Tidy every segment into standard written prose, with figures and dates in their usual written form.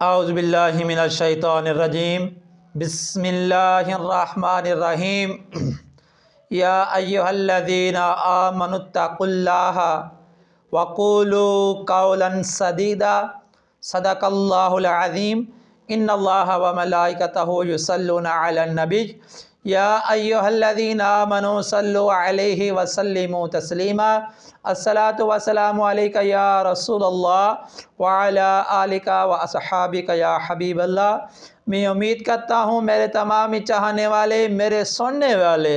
اعوذ باللہ من الشیطان الرجیم بسم اللہ الرحمن الرحیم یا ایہا الذین آمنوا اتقوا اللہ وقولوا قولا سدیدا صدق اللہ العظیم ان اللہ وملائکتہ یصلون علی النبی یا ایہا الذین آمنوا صلوا علیہ وسلموا تسلیما الصلاۃ والسلام علیک یا رسول اللہ وعلی آلک واصحابک یا حبیب اللہ۔ میں امید کرتا ہوں میرے تمام چاہنے والے، میرے سننے والے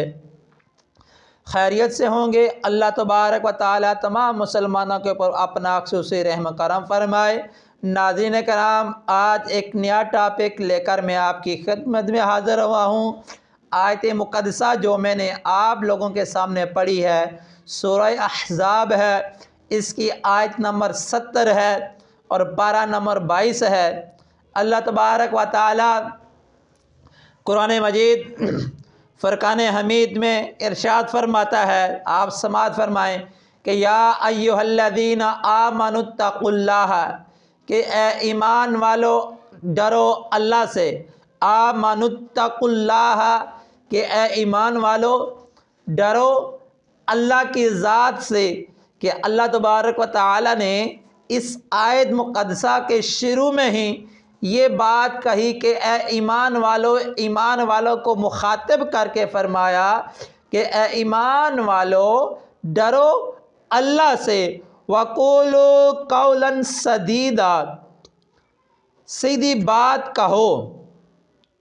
خیریت سے ہوں گے۔ اللہ تبارک و تعالی تمام مسلمانوں کے اوپر اپنا خصوصی رحم کرم فرمائے۔ ناظرین کرام، آج ایک نیا ٹاپک لے کر میں آپ کی خدمت میں حاضر ہوا ہوں۔ آیت مقدسہ جو میں نے آپ لوگوں کے سامنے پڑھی ہے سورہ احزاب ہے، اس کی آیت نمبر 70 ہے اور پارہ نمبر 22 ہے۔ اللہ تبارک و تعالی قرآن مجید فرقان حمید میں ارشاد فرماتا ہے، آپ سماعت فرمائیں کہ یا ایہا الذین آمنوا اتقوا اللہ، کہ اے ایمان والو ڈرو اللہ سے۔ آمنوا اتقوا اللہ، کہ اے ایمان والو ڈرو اللہ کی ذات سے۔ کہ اللہ تبارک و تعالی نے اس آیت مقدسہ کے شروع میں ہی یہ بات کہی کہ اے ایمان والوں کو مخاطب کر کے فرمایا کہ اے ایمان والو ڈرو اللہ سے۔ وَقُولُوا قَوْلًا سَدِيدًا، سیدھی بات کہو،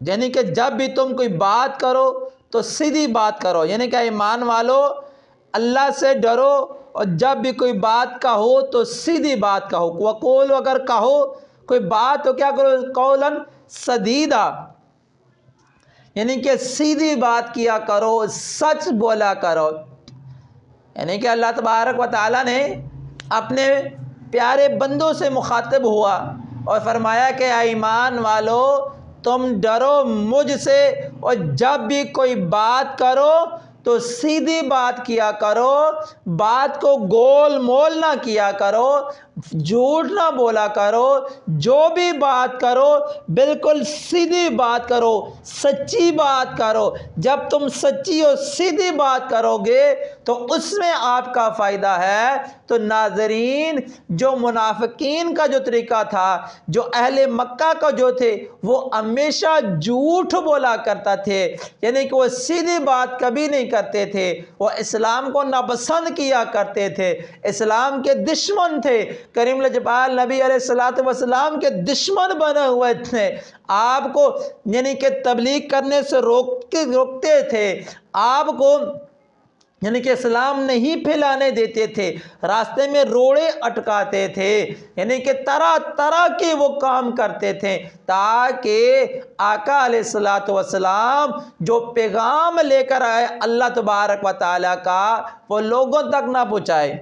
یعنی کہ جب بھی تم کوئی بات کرو تو سیدھی بات کرو، یعنی کہ ایمان والو اللہ سے ڈرو اور جب بھی کوئی بات کہو تو سیدھی بات کہو۔ وقول، اگر کہو کوئی بات تو کیا کرو؟ قولاً سدیدا، یعنی کہ سیدھی بات کیا کرو، سچ بولا کرو۔ یعنی کہ اللہ تبارک و تعالیٰ نے اپنے پیارے بندوں سے مخاطب ہوا اور فرمایا کہ اے ایمان والو تم ڈرو مجھ سے اور جب بھی کوئی بات کرو تو سیدھی بات کیا کرو، بات کو گول مول نہ کیا کرو، جھوٹ نہ بولا کرو، جو بھی بات کرو بالکل سیدھی بات کرو، سچی بات کرو۔ جب تم سچی اور سیدھی بات کرو گے تو اس میں آپ کا فائدہ ہے۔ تو ناظرین، جو منافقین کا جو طریقہ تھا، جو اہل مکہ کا جو تھے، وہ ہمیشہ جھوٹ بولا کرتا تھے، یعنی کہ وہ سیدھی بات کبھی نہیں کرتے تھے، وہ اسلام کو ناپسند کیا کرتے تھے، اسلام کے دشمن تھے، کریم الجبال نبی علیہ السلام کے دشمن بنے ہوئے تھے، آپ کو یعنی کہ تبلیغ کرنے سے روکتے تھے، آپ کو یعنی کہ اسلام نہیں پھیلانے دیتے تھے، راستے میں روڑے اٹکاتے تھے، یعنی کہ طرح طرح کے وہ کام کرتے تھے تاکہ آقا علیہ السلام جو پیغام لے کر آئے اللہ تبارک و تعالیٰ کا، وہ لوگوں تک نہ پہنچائے۔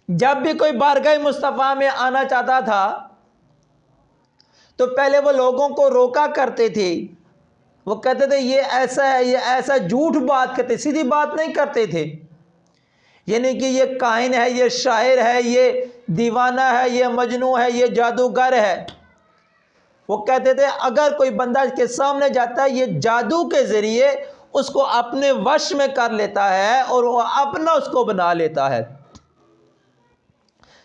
جب بھی کوئی بارگاہ مصطفیٰ میں آنا چاہتا تھا تو پہلے وہ لوگوں کو روکا کرتے تھے، وہ کہتے تھے یہ ایسا ہے، یہ ایسا، جھوٹ بات کرتے، سیدھی بات نہیں کرتے تھے، یعنی کہ یہ کاہن ہے، یہ شاعر ہے، یہ دیوانہ ہے، یہ مجنوں ہے، یہ جادوگر ہے۔ وہ کہتے تھے اگر کوئی بندہ کے سامنے جاتا ہے یہ جادو کے ذریعے اس کو اپنے وش میں کر لیتا ہے اور وہ اپنا اس کو بنا لیتا ہے،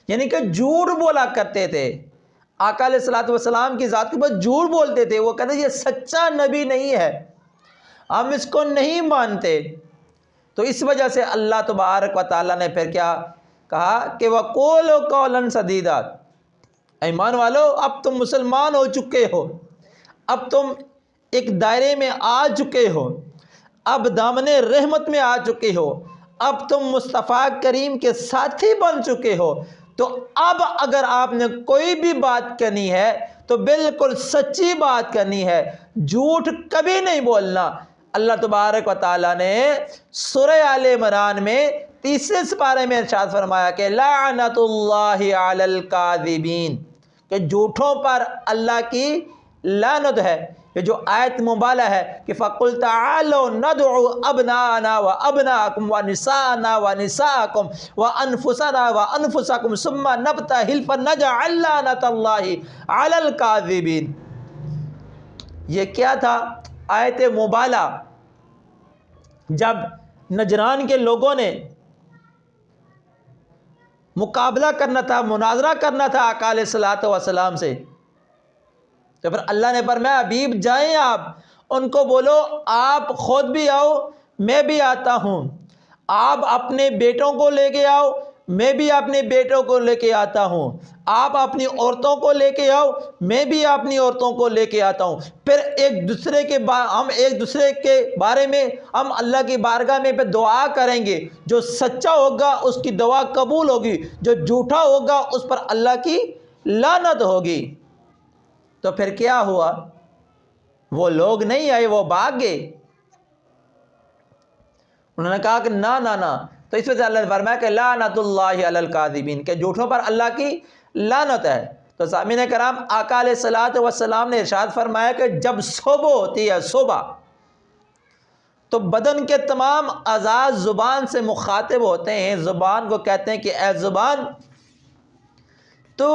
یعنی کہ جھوٹ بولا کرتے تھے۔ آقا علیہ السلام کی ذات کے بعد جھوٹ بولتے تھے، وہ کہتے یہ سچا نبی نہیں ہے، ہم اس کو نہیں مانتے۔ تو اس وجہ سے اللہ تبارک و تعالیٰ نے پھر کیا کہا کہ وَقُولُوا قَوْلًا سَدِيدًا، ایمان والو اب تم مسلمان ہو چکے ہو، اب تم ایک دائرے میں آ چکے ہو، اب دامن رحمت میں آ چکے ہو، اب تم مصطفیٰ کریم کے ساتھی بن چکے ہو، تو اب اگر آپ نے کوئی بھی بات کرنی ہے تو بالکل سچی بات کرنی ہے، جھوٹ کبھی نہیں بولنا۔ اللہ تبارک و تعالیٰ نے سورہ آل عمران میں 3 سپارے میں ارشاد فرمایا کہ لعنت اللہ علی الکاذبین، کہ جھوٹوں پر اللہ کی لعنت ہے، یہ جو آیت مبالہ ہے کہ فَقُلْ تَعَالَوْا نَدْعُوا أَبْنَاءَنَا وَأَبْنَاءَكُمْ وَنِسَاءَنَا وَنِسَاءَكُمْ وَأَنفُسَنَا وَأَنفُسَكُمْ ثُمَّ نَبْتَهِلْ فَنَجْعَلْ لَعْنَتَ اللَّهِ عَلَى الْكَاذِبِينَ۔ یہ کیا تھا؟ آیت مبالہ، جب نجران کے لوگوں نے مقابلہ کرنا تھا، مناظرہ کرنا تھا آقا علیہ الصلوۃ والسلام سے، تو پھر اللہ نے فرمایا حبیب جائیں آپ ان کو بولو آپ خود بھی آؤ میں بھی آتا ہوں، آپ اپنے بیٹوں کو لے کے آؤ میں بھی اپنے بیٹوں کو لے کے آتا ہوں، آپ اپنی عورتوں کو لے کے آؤ میں بھی اپنی عورتوں کو لے کے آتا ہوں، پھر ہم ایک دوسرے کے بارے میں ہم اللہ کی بارگاہ میں پہ دعا کریں گے، جو سچا ہوگا اس کی دعا قبول ہوگی، جو جھوٹا ہوگا اس پر اللہ کی لعنت ہوگی۔ تو پھر کیا ہوا؟ وہ لوگ نہیں آئے، وہ بھاگ گئے، انہوں نے کہا کہ نہ نہ نہ۔ تو اس وجہ سے اللہ نے فرمایا کہ لعنت اللہ علی الکاذبین، کہ جھوٹوں پر اللہ کی لعنت ہے۔ تو سامعین کرام، آقا علیہ الصلوۃ والسلام نے ارشاد فرمایا کہ جب صبح ہوتی ہے، صبح، تو بدن کے تمام اعضاء زبان سے مخاطب ہوتے ہیں، زبان کو کہتے ہیں کہ اے زبان تو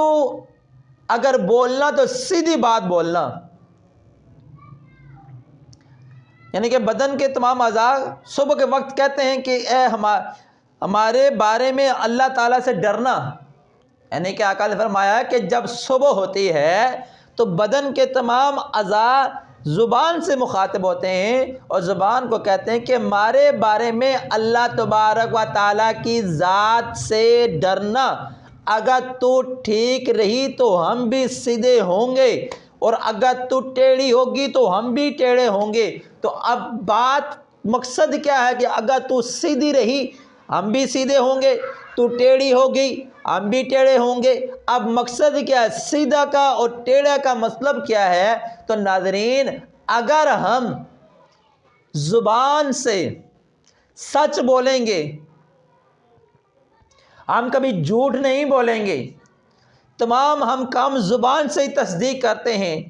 اگر بولنا تو سیدھی بات بولنا، یعنی کہ بدن کے تمام اعضاء صبح کے وقت کہتے ہیں کہ اے ہمارے بارے میں اللہ تعالیٰ سے ڈرنا، یعنی کہ آقا نے فرمایا کہ جب صبح ہوتی ہے تو بدن کے تمام اعضاء زبان سے مخاطب ہوتے ہیں اور زبان کو کہتے ہیں کہ ہمارے بارے میں اللہ تبارک و تعالیٰ کی ذات سے ڈرنا، اگر تو ٹھیک رہی تو ہم بھی سیدھے ہوں گے اور اگر تو ٹیڑھی ہوگی تو ہم بھی ٹیڑھے ہوں گے۔ تو اب بات مقصد کیا ہے کہ اگر تو سیدھی رہی ہم بھی سیدھے ہوں گے، تو ٹیڑھی ہوگی ہم بھی ٹیڑھے ہوں گے۔ اب مقصد کیا ہے؟ سیدھا کا اور ٹیڑھا کا مطلب کیا ہے؟ تو ناظرین، اگر ہم زبان سے سچ بولیں گے، ہم کبھی جھوٹ نہیں بولیں گے، تمام ہم کام زبان سے ہی تصدیق کرتے ہیں،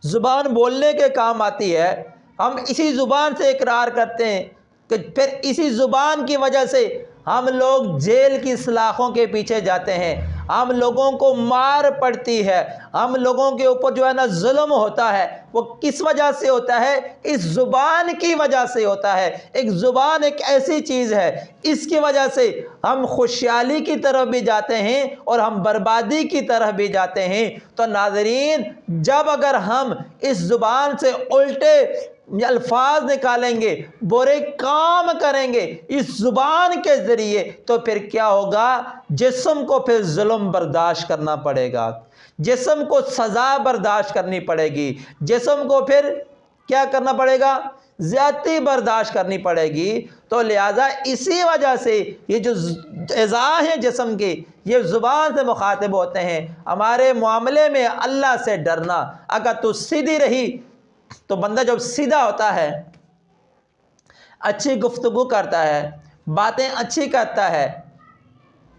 زبان بولنے کے کام آتی ہے، ہم اسی زبان سے اقرار کرتے ہیں، کہ پھر اسی زبان کی وجہ سے ہم لوگ جیل کی سلاخوں کے پیچھے جاتے ہیں، ہم لوگوں کو مار پڑتی ہے، ہم لوگوں کے اوپر جو ہے نا ظلم ہوتا ہے، وہ کس وجہ سے ہوتا ہے؟ اس زبان کی وجہ سے ہوتا ہے۔ ایک زبان ایک ایسی چیز ہے، اس کی وجہ سے ہم خوشحالی کی طرف بھی جاتے ہیں اور ہم بربادی کی طرف بھی جاتے ہیں۔ تو ناظرین، جب اگر ہم اس زبان سے الٹے الفاظ نکالیں گے، برے کام کریں گے اس زبان کے ذریعے، تو پھر کیا ہوگا؟ جسم کو پھر ظلم برداشت کرنا پڑے گا، جسم کو سزا برداشت کرنی پڑے گی، جسم کو پھر کیا کرنا پڑے گا؟ زیادتی برداشت کرنی پڑے گی۔ تو لہٰذا اسی وجہ سے یہ جو اعضاء ہیں جسم کے، یہ زبان سے مخاطب ہوتے ہیں۔ ہمارے معاملے میں اللہ سے ڈرنا، اگر تو سیدھی رہی تو بندہ جب سیدھا ہوتا ہے، اچھی گفتگو کرتا ہے، باتیں اچھی کرتا ہے،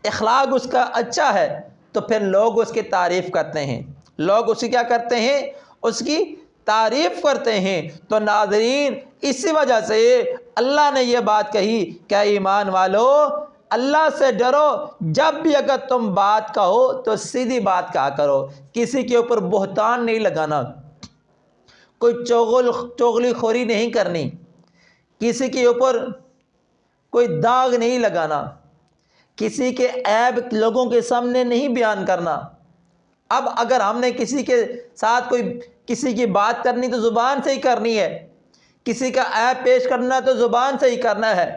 اخلاق اس کا اچھا ہے، تو پھر لوگ اس کی تعریف کرتے ہیں، لوگ اس کی کیا کرتے ہیں؟ اس کی تعریف کرتے ہیں۔ تو ناظرین، اسی وجہ سے اللہ نے یہ بات کہی کہ ایمان والو اللہ سے ڈرو، جب بھی اگر تم بات کہو تو سیدھی بات کہا کرو، کسی کے اوپر بہتان نہیں لگانا، کوئی چغلی خوری نہیں کرنی، کسی کے اوپر کوئی داغ نہیں لگانا، کسی کے عیب لوگوں کے سامنے نہیں بیان کرنا۔ اب اگر ہم نے کسی کے ساتھ کسی کی بات کرنی تو زبان سے ہی کرنی ہے، کسی کا عیب پیش کرنا تو زبان سے ہی کرنا ہے،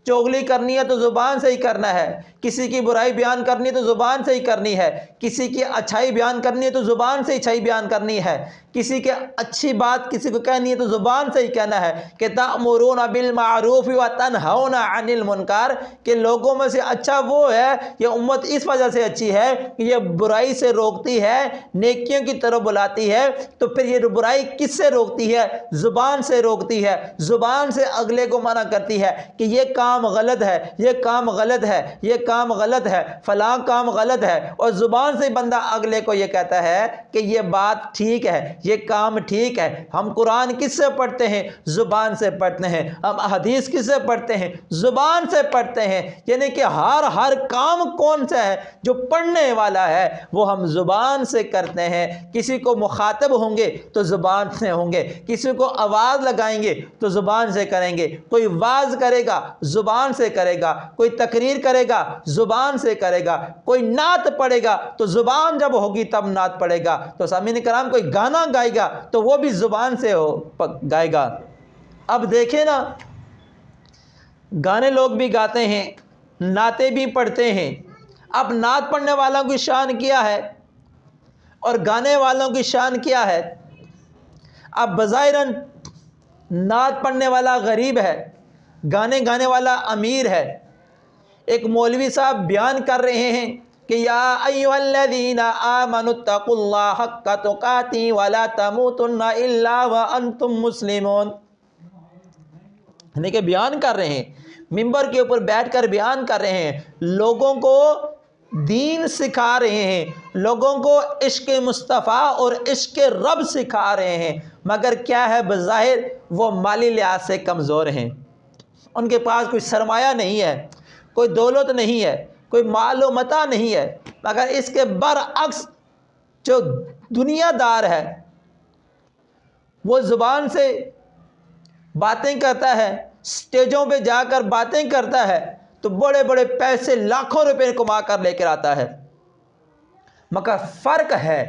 چغلی کرنی ہے تو زبان سے ہی کرنا ہے، کسی کی برائی بیان کرنی ہے تو زبان سے ہی کرنی ہے، کسی کی اچھائی بیان کرنی ہے تو زبان سے اچھائی بیان کرنی ہے، کسی کے اچھی بات کسی کو کہنی ہے تو زبان سے ہی کہنا ہے کہ تأمرون بالمعروف وتنہون عن المنکر، کہ لوگوں میں سے اچھا وہ ہے، یہ امت اس وجہ سے اچھی ہے کہ یہ برائی سے روکتی ہے، نیکیوں کی طرف بلاتی ہے۔ تو پھر یہ برائی کس سے روکتی ہے؟ زبان سے روکتی ہے، زبان سے اگلے کو منع کرتی ہے کہ یہ کام کام غلط ہے، یہ کام غلط ہے، یہ کام غلط ہے، فلاں کام غلط ہے، اور زبان سے بندہ اگلے کو یہ کہتا ہے کہ یہ بات ٹھیک ہے، یہ کام ٹھیک ہے۔ ہم قرآن کس سے پڑھتے ہیں؟ زبان سے پڑھتے ہیں۔ ہم حدیث کس سے پڑھتے ہیں؟ زبان سے پڑھتے ہیں۔ یعنی کہ ہر کام کون سا ہے جو پڑھنے والا ہے وہ ہم زبان سے کرتے ہیں۔ کسی کو مخاطب ہوں گے تو زبان سے ہوں گے، کسی کو آواز لگائیں گے تو زبان سے کریں گے، کوئی واز کرے گا زبان سے کرے گا، کوئی تقریر کرے گا زبان سے کرے گا، کوئی نعت پڑھے گا تو زبان جب ہوگی تب نعت پڑھے گا۔ تو سامعین کرام کوئی گانا گائے گا تو وہ بھی زبان سے گائے گا۔ اب دیکھیں نا، گانے لوگ بھی گاتے ہیں، نعتیں بھی پڑھتے ہیں۔ اب نعت پڑھنے والوں کی شان کیا ہے اور گانے والوں کی شان کیا ہے؟ اب بظاہراً نعت پڑھنے والا غریب ہے، گانے گانے والا امیر ہے۔ ایک مولوی صاحب بیان کر رہے ہیں کہ یا ایھا الذین آمنوا اتقوا اللہ حق تقاتہ ولا تموتن الا وانتم مسلمون، یعنی کہ بیان کر رہے ہیں، ممبر کے اوپر بیٹھ کر بیان کر رہے ہیں، لوگوں کو دین سکھا رہے ہیں، لوگوں کو عشق مصطفیٰ اور عشق رب سکھا رہے ہیں، مگر کیا ہے، بظاہر وہ مالی لحاظ سے کمزور ہیں، ان کے پاس کوئی سرمایہ نہیں ہے، کوئی دولت نہیں ہے، کوئی مال و متاع نہیں ہے، مگر اس کے برعکس جو دنیا دار ہے وہ زبان سے باتیں کرتا ہے، سٹیجوں پہ جا کر باتیں کرتا ہے تو بڑے بڑے پیسے لاکھوں روپے کما کر لے کر آتا ہے، مگر فرق ہے،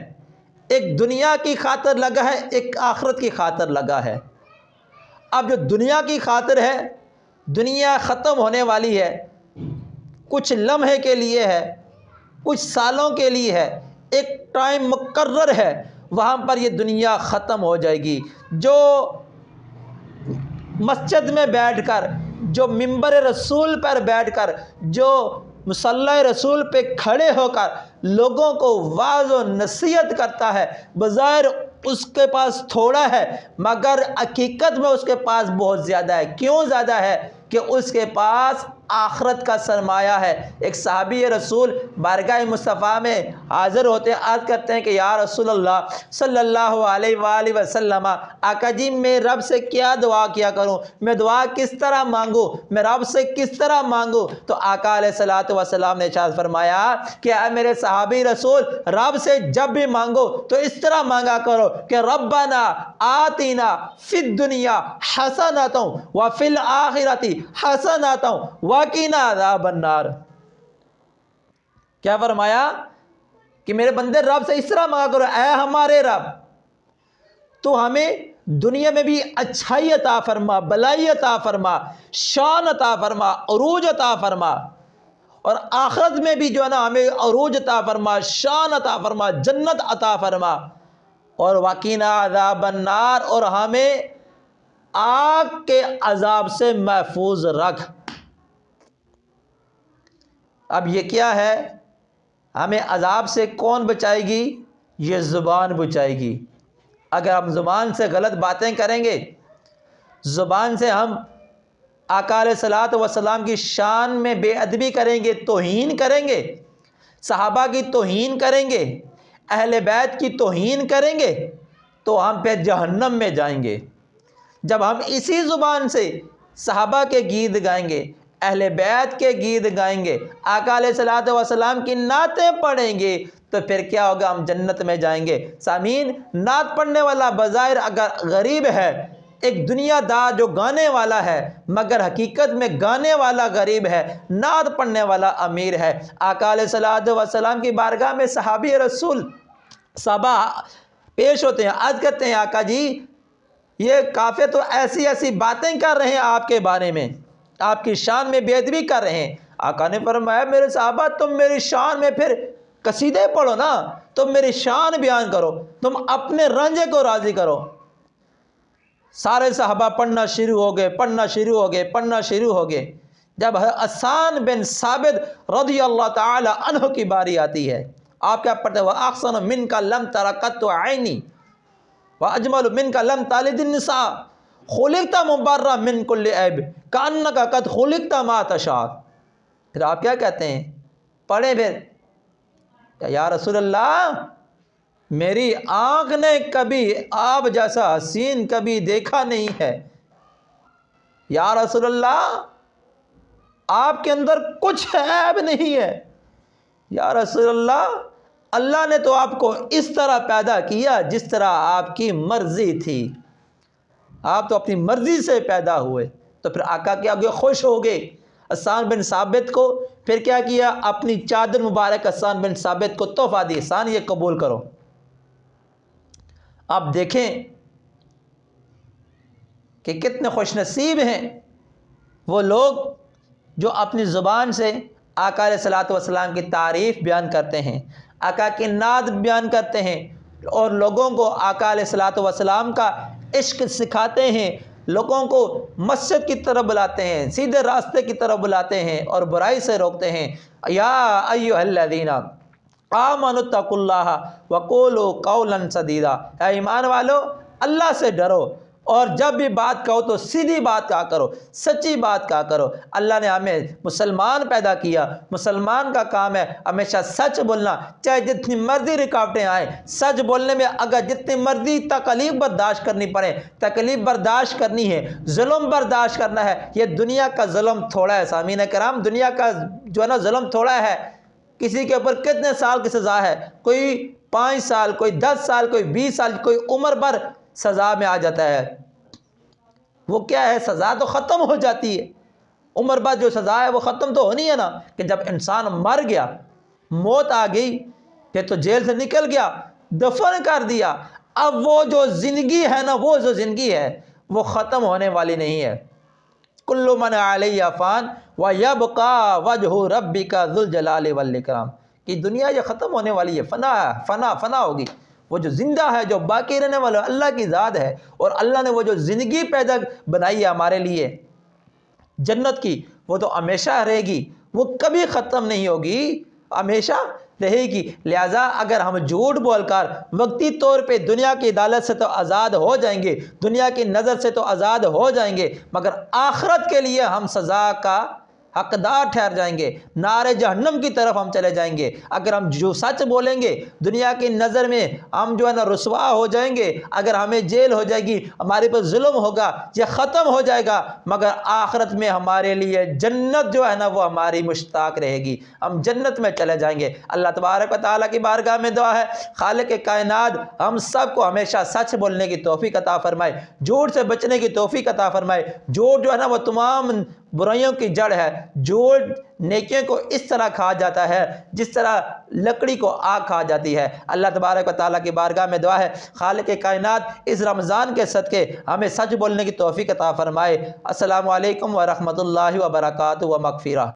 ایک دنیا کی خاطر لگا ہے، ایک آخرت کی خاطر لگا ہے۔ اب جو دنیا کی خاطر ہے، دنیا ختم ہونے والی ہے، کچھ لمحے کے لیے ہے، کچھ سالوں کے لیے ہے، ایک ٹائم مقرر ہے، وہاں پر یہ دنیا ختم ہو جائے گی۔ جو مسجد میں بیٹھ کر، جو ممبر رسول پر بیٹھ کر، جو مصلی رسول پہ کھڑے ہو کر لوگوں کو واعظ و نصیحت کرتا ہے، بظاہر اس کے پاس تھوڑا ہے مگر حقیقت میں اس کے پاس بہت زیادہ ہے۔ کیوں زیادہ ہے؟ کہ اس کے پاس آخرت کا سرمایہ ہے۔ ایک صحابی رسول بارگاہ مصطفیٰ میں حاضر ہوتے ہیں، عرض کرتے ہیں کہ یا رسول اللہ صلی اللہ علیہ وآلہ وسلم، آقا جی میں رب سے کیا دعا کیا کروں، میں دعا کس طرح مانگوں، میں رب سے کس طرح مانگوں؟ تو آقا علیہ الصلوۃ والسلام نے ارشاد فرمایا کہ اے میرے صحابی رسول، رب سے جب بھی مانگو تو اس طرح مانگا کرو کہ ربنا آتینا فی الدنیا حسنۃ وفی الآخرۃ حسنۃ وقنا عذاب النار۔ کیا فرمایا؟ کہ میرے بندے رب سے اس طرح مانگا کرو، اے ہمارے رب تو ہمیں دنیا میں بھی اچھائی عطا فرما، بلائی عطا فرما، شان عطا فرما، عروج عطا فرما، اور آخرت میں بھی جو ہے نا ہمیں عروج عطا فرما، شان عطا فرما، جنت عطا فرما، اور وقنا عذاب النار، اور ہمیں آگ کے عذاب سے محفوظ رکھ۔ اب یہ کیا ہے؟ ہمیں عذاب سے کون بچائے گی؟ یہ زبان بچائے گی۔ اگر ہم زبان سے غلط باتیں کریں گے، زبان سے ہم آقا علیہ الصلوۃ والسلام کی شان میں بے ادبی کریں گے، توہین کریں گے، صحابہ کی توہین کریں گے، اہل بیت کی توہین کریں گے، تو ہم پہ جہنم میں جائیں گے۔ جب ہم اسی زبان سے صحابہ کے گیت گائیں گے، اہل بیت کے گیت گائیں گے، آقا علیہ الصلوۃ والسلام کی نعتیں پڑھیں گے، تو پھر کیا ہوگا؟ ہم جنت میں جائیں گے۔ سامعین، نعت پڑھنے والا بظاہر اگر غریب ہے، ایک دنیا دار جو گانے والا ہے، مگر حقیقت میں گانے والا غریب ہے، نعت پڑھنے والا امیر ہے۔ آقا علیہ الصلوۃ والسلام کی بارگاہ میں صحابی رسول صحابہ پیش ہوتے ہیں، عرض کرتے ہیں آقا جی یہ کافر تو ایسی ایسی باتیں کر رہے ہیں آپ کے بارے میں، آپ کی شان میں بے ادبی کر رہے ہیں۔ آقا نے فرمایا میرے صحابہ تم میری شان میں پھر قصیدے پڑھو نا، تم میری شان بیان کرو، تم اپنے رنجے کو راضی کرو۔ سارے صحابہ پڑھنا شروع ہو گئے، پڑھنا شروع ہو گئے، پڑھنا شروع ہو گئے۔ جب حسان بن ثابت رضی اللہ تعالی عنہ کی باری آتی ہے، آپ کیا پڑھتے ہیں؟ وَأَحْسَنُ مِنْكَ لَمْ تَرَ قَطُّ عَيْنِي وَأَجْمَلُ مِنْكَ لَمْ تَلِدِ النِّسَاءُ خُلِقْتَ مُبَرَّأً مِنْ كُلِّ عیب کأنک قد خلقت ما تشاء۔ پھر آپ کیا کہتے ہیں؟ پڑھیں پھر، یا رسول اللہ میری آنکھ نے کبھی آپ جیسا حسین کبھی دیکھا نہیں ہے، یا رسول اللہ آپ کے اندر کچھ عیب نہیں ہے، یا رسول اللہ اللہ نے تو آپ کو اس طرح پیدا کیا جس طرح آپ کی مرضی تھی، آپ تو اپنی مرضی سے پیدا ہوئے۔ تو پھر آقا کے آگے خوش ہو گئے۔ حسان بن ثابت کو پھر کیا کیا؟ اپنی چادر مبارک حسان بن ثابت کو تحفہ دی، حسان یہ قبول کرو۔ آپ دیکھیں کہ کتنے خوش نصیب ہیں وہ لوگ جو اپنی زبان سے آقا علیہ الصلوۃ والسلام کی تعریف بیان کرتے ہیں، آقا کی نعت بیان کرتے ہیں، اور لوگوں کو آقا علیہ الصلوۃ والسلام کا عشق سکھاتے ہیں، لوگوں کو مسجد کی طرف بلاتے ہیں، سیدھے راستے کی طرف بلاتے ہیں اور برائی سے روکتے ہیں۔ یا ایھا الذین آمنوا اتقوا اللہ وقولوا قولا سدیدا، اے ایمان والو اللہ سے ڈرو اور جب بھی بات کہو تو سیدھی بات کہا کرو، سچی بات کہا کرو۔ اللہ نے ہمیں مسلمان پیدا کیا، مسلمان کا کام ہے ہمیشہ سچ بولنا، چاہے جتنی مرضی رکاوٹیں آئیں، سچ بولنے میں اگر جتنی مرضی تکلیف برداشت کرنی پڑے تکلیف برداشت کرنی ہے، ظلم برداشت کرنا ہے۔ یہ دنیا کا ظلم تھوڑا ہے سامعین کرام، دنیا کا جو ہے نا ظلم تھوڑا ہے۔ کسی کے اوپر کتنے سال کی سزا ہے؟ کوئی 5 سال، کوئی 10 سال، کوئی 20 سال، کوئی عمر بھر سزا میں آ جاتا ہے۔ وہ کیا ہے؟ سزا تو ختم ہو جاتی ہے، عمر بعد جو سزا ہے وہ ختم تو ہونی ہے نا، کہ جب انسان مر گیا، موت آ گئی، پھر تو جیل سے نکل گیا، دفن کر دیا، اب وہ جو زندگی ہے نا، وہ جو زندگی ہے وہ ختم ہونے والی نہیں ہے۔ کل من علیہ فان ویبقی وجہ ربک ذو الجلال والاکرام، کہ دنیا یہ ختم ہونے والی ہے، فنا ہوگی۔ وہ جو زندہ ہے، جو باقی رہنے والا اللہ کی ذات ہے، اور اللہ نے وہ جو زندگی پیدا بنائی ہے ہمارے لیے جنت کی، وہ تو ہمیشہ رہے گی، وہ کبھی ختم نہیں ہوگی، ہمیشہ رہے گی۔ لہٰذا اگر ہم جھوٹ بول کر وقتی طور پہ دنیا کی عدالت سے تو آزاد ہو جائیں گے، دنیا کی نظر سے تو آزاد ہو جائیں گے، مگر آخرت کے لیے ہم سزا کا حقدار ٹھہر جائیں گے، نار جہنم کی طرف ہم چلے جائیں گے۔ اگر ہم جو سچ بولیں گے دنیا کی نظر میں ہم جو ہے نا رسوا ہو جائیں گے، اگر ہمیں جیل ہو جائے گی، ہمارے پر ظلم ہوگا، یہ ختم ہو جائے گا، مگر آخرت میں ہمارے لیے جنت جو ہے نا وہ ہماری مشتاق رہے گی، ہم جنت میں چلے جائیں گے۔ اللہ تبارک و تعالیٰ کی بارگاہ میں دعا ہے، خالق کائنات ہم سب کو ہمیشہ سچ بولنے کی توفیق عطا فرمائے، جھوٹ سے بچنے کی توفیق عطا فرمائے۔ جھوٹ جو ہے نا وہ تمام برائیوں کی جڑ ہے، جھوٹ نیکیوں کو اس طرح کھا جاتا ہے جس طرح لکڑی کو آگ کھا جاتی ہے۔ اللہ تبارک و تعالیٰ کی بارگاہ میں دعا ہے، خالق کائنات اس رمضان کے صدقے ہمیں سچ بولنے کی توفیق عطا فرمائے۔ السلام علیکم ورحمۃ اللہ وبرکاتہ و مغفرہ۔